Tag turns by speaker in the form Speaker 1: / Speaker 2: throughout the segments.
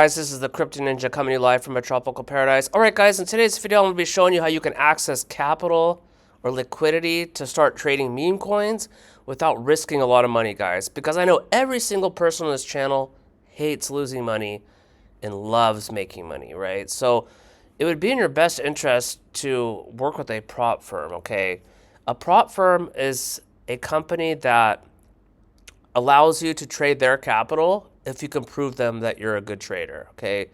Speaker 1: Guys, this is the Crypto Ninja coming to you live from a tropical paradise. Alright guys, in today's video I'm going to be showing you how you can access capital or liquidity to start trading meme coins without risking a lot of money, guys. Because I know every single person on this channel hates losing money and loves making money, right? So it would be in your best interest to work with a prop firm, okay? A prop firm is a company that allows you to trade their capital if you can prove them that you're a good trader, okay?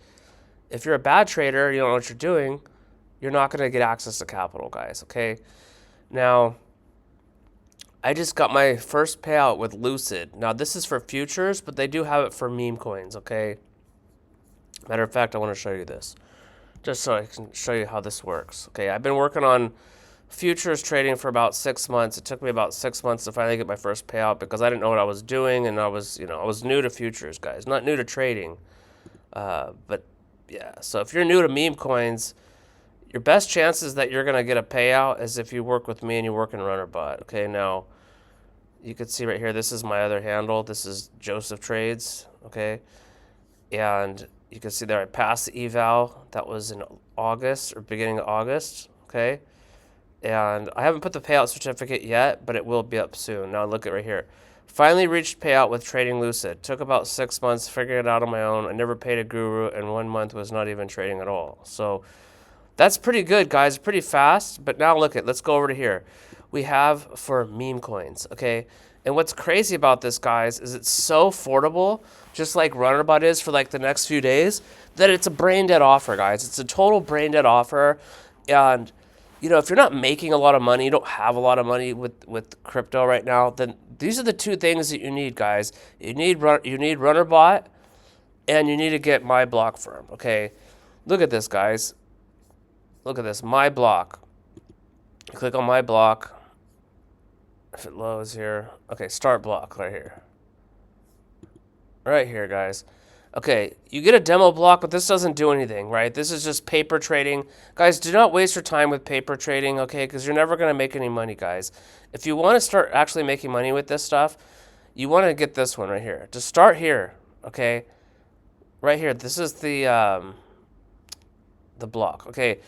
Speaker 1: If you're a bad trader, you don't know what you're doing, you're not going to get access to capital, guys, okay? Now, I just got my first payout with Lucid. Now, this is for futures, but they do have it for meme coins, okay? Matter of fact, I want to show you this, just so I can show you how this works, okay? I've been working on futures trading for about 6 months. It took me about 6 months to finally get my first payout because I didn't know what I was doing, and I was new to futures, guys, not new to trading. But yeah, so if you're new to meme coins, your best chances that you're gonna get a payout is if you work with me and you work in Runnerbot. Okay, now you can see right here, this is my other handle. This is Joseph Trades. Okay, and you can see there I passed the eval. That was in August or beginning of August. Okay. And I haven't put the payout certificate yet, but it will be up soon. Now look at right here. Finally reached payout with trading Lucid. Took about 6 months figuring it out on my own. I never paid a guru, and 1 month was not even trading at all. So that's pretty good, guys. Pretty fast. But now look at, let's go over to here. We have for meme coins, okay? And what's crazy about this, guys, is it's so affordable, just like Runnerbot is for like the next few days, that it's a brain dead offer, guys. It's a total brain dead offer. And you know, if you're not making a lot of money, you don't have a lot of money with crypto right now, then these are the two things that you need, guys. You need Runnerbot, and you need to get my block firm, okay? Look at this, guys. Look at this, my block. Click on my block. If it loads here. Okay, start block right here. Right here, guys. Okay, you get a demo block, but this doesn't do anything, right? This is just paper trading. Guys, do not waste your time with paper trading, okay? Because you're never going to make any money, guys. If you want to start actually making money with this stuff, you want to get this one right here. Just start here, okay? Right here. This is the block, okay?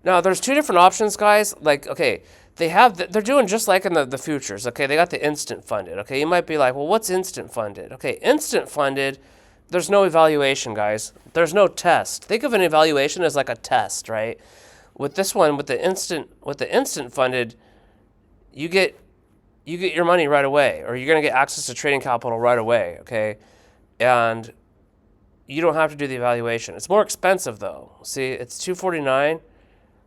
Speaker 1: Now, there's two different options, guys. Like, okay, they're doing just like in the futures, okay? They got the instant funded, okay? You might be like, well, what's instant funded? Okay, instant funded, there's no evaluation, guys. There's no test. Think of an evaluation as like a test, right? With this one, with the instant funded, you get your money right away, or you're gonna get access to trading capital right away, okay? And you don't have to do the evaluation. It's more expensive though. See, it's $249.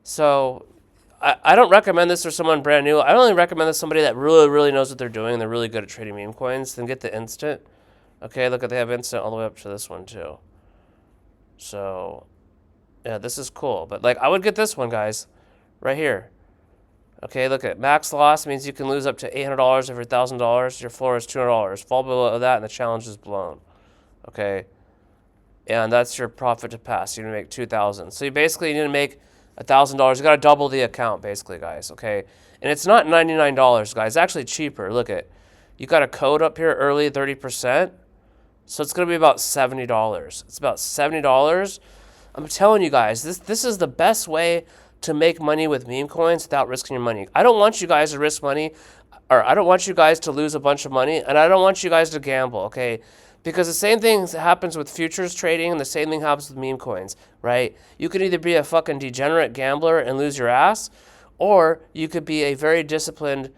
Speaker 1: So I don't recommend this for someone brand new. I only recommend this to somebody that really, really knows what they're doing and they're really good at trading meme coins. Then get the instant. Okay, look at, they have instant all the way up to this one too. So, yeah, this is cool. But like, I would get this one, guys, right here. Okay, look at max loss means you can lose up to $800 over $1,000. Your floor is $200. Fall below that and the challenge is blown. Okay, and that's your profit to pass. You need to make $2,000. So you basically need to make $1,000. You got to double the account, basically, guys. Okay, and it's not $99, guys. It's actually cheaper. Look at, you got a code up here early, 30%. So it's going to be about $70. It's about $70. I'm telling you guys, this is the best way to make money with meme coins without risking your money. I don't want you guys to risk money, or I don't want you guys to lose a bunch of money, and I don't want you guys to gamble, okay? Because the same thing happens with futures trading, and the same thing happens with meme coins, right? You could either be a fucking degenerate gambler and lose your ass, or you could be a very disciplined,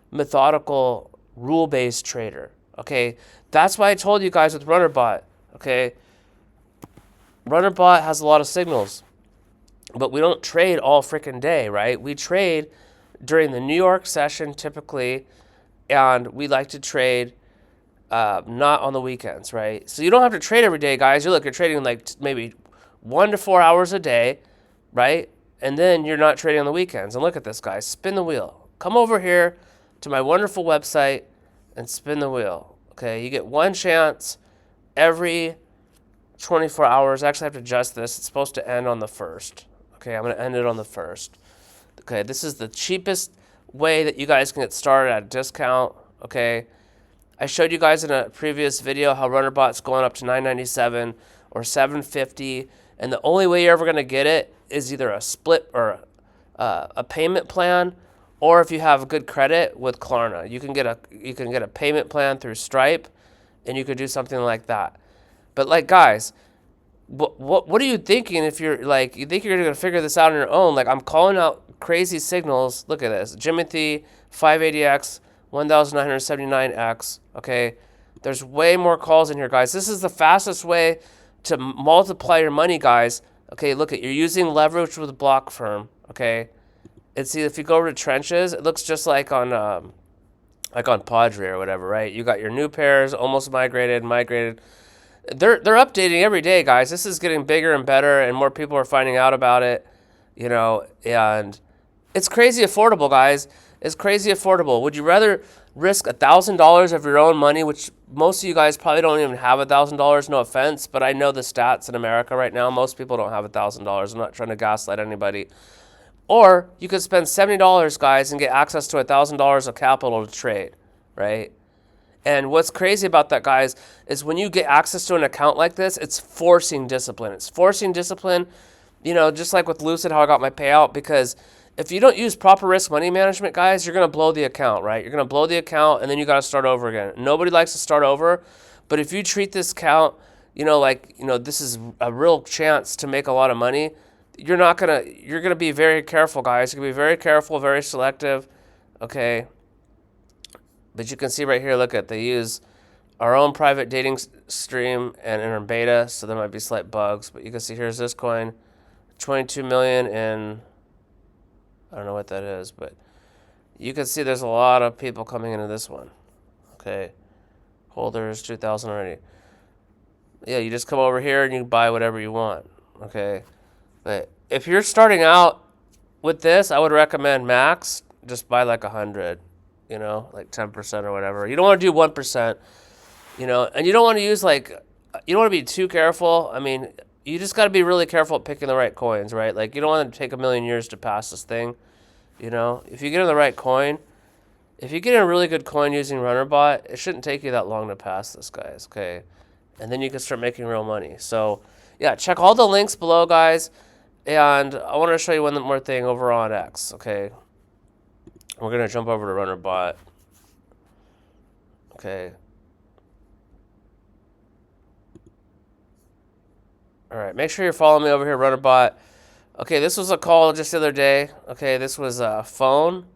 Speaker 1: methodical, rule-based trader, okay? That's why I told you guys with Runnerbot, okay? Runnerbot has a lot of signals, but we don't trade all freaking day, right? We trade during the New York session typically, and we like to trade not on the weekends, right? So you don't have to trade every day, guys. You're trading like maybe 1 to 4 hours a day, right? And then you're not trading on the weekends. And look at this, guys. Spin the wheel. Come over here to my wonderful website and spin the wheel. Okay, you get one chance every 24 hours. Actually, I have to adjust this. It's supposed to end on the 1st. Okay, I'm going to end it on the 1st. Okay, this is the cheapest way that you guys can get started at a discount. Okay, I showed you guys in a previous video how Runnerbot's going up to $9.97 or 750, and the only way you're ever going to get it is either a split or a payment plan, or if you have good credit with Klarna, you can get a payment plan through Stripe, and you could do something like that. But like, guys, what are you thinking if you're like, you think you're going to figure this out on your own? Like, I'm calling out crazy signals. Look at this. Jimothy 580X 1979X. Okay. There's way more calls in here, guys. This is the fastest way to multiply your money, guys. Okay, look at, you're using leverage with block firm. Okay. And see, if you go over to trenches, it looks just like on Padre or whatever, right? You got your new pairs, almost migrated. They're updating every day, guys. This is getting bigger and better, and more people are finding out about it, and it's crazy affordable, guys. It's crazy affordable. Would you rather risk $1,000 of your own money, which most of you guys probably don't even have $1,000, no offense, but I know the stats in America right now. Most people don't have $1,000. I'm not trying to gaslight anybody. Or you could spend $70, guys, and get access to $1,000 of capital to trade, right? And what's crazy about that, guys, is when you get access to an account like this, it's forcing discipline. It's forcing discipline, just like with Lucid, how I got my payout, because if you don't use proper risk money management, guys, you're going to blow the account, right? You're going to blow the account, and then you got to start over again. Nobody likes to start over, but if you treat this account, this is a real chance to make a lot of money, you're going to be very careful, guys. You're going to be very careful, very selective, okay? But you can see right here, look at, they use our own private dating stream and in our beta, so there might be slight bugs. But you can see here's this coin, 22 million in, I don't know what that is, but you can see there's a lot of people coming into this one. Okay, holders, 2,000 already. Yeah, you just come over here and you buy whatever you want. Okay, but if you're starting out with this, I would recommend max, just buy like 100. Like 10% or whatever. You don't want to do 1%, and you don't want to use you don't want to be too careful. I mean, you just got to be really careful at picking the right coins, right? Like, you don't want to take a million years to pass this thing, If you get in the right coin, if you get in a really good coin using RunnerBot, it shouldn't take you that long to pass this, guys, okay? And then you can start making real money. So, yeah, check all the links below, guys. And I want to show you one more thing over on X, okay? We're going to jump over to RunnerBot. Okay. All right. Make sure you're following me over here, RunnerBot. Okay, this was a call just the other day. Okay, this was a phone.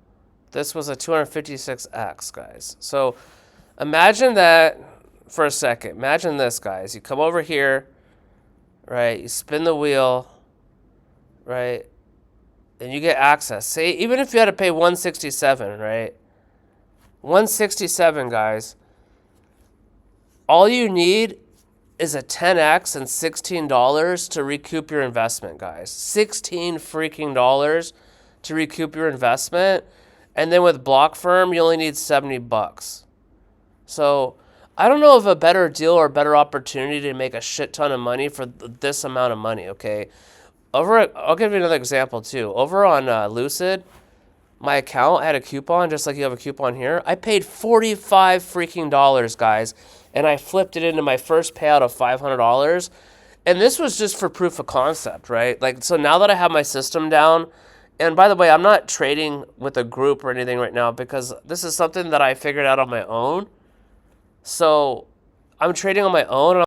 Speaker 1: This was a 256X, guys. So imagine that for a second. Imagine this, guys. You come over here, right? You spin the wheel, right? And you get access. Say, even if you had to pay 167, right? 167, guys. All you need is a 10x and $16 to recoup your investment, guys. 16 freaking dollars to recoup your investment. And then with Block Firm, you only need 70 bucks. So I don't know of a better deal or better opportunity to make a shit ton of money for this amount of money, okay? I'll give you another example too. Over on Lucid, my account, I had a coupon, just like you have a coupon here. I paid $45 freaking dollars, guys, and I flipped it into my first payout of $500. And this was just for proof of concept, right? Like, so now that I have my system down, and by the way, I'm not trading with a group or anything right now because this is something that I figured out on my own. So I'm trading on my own.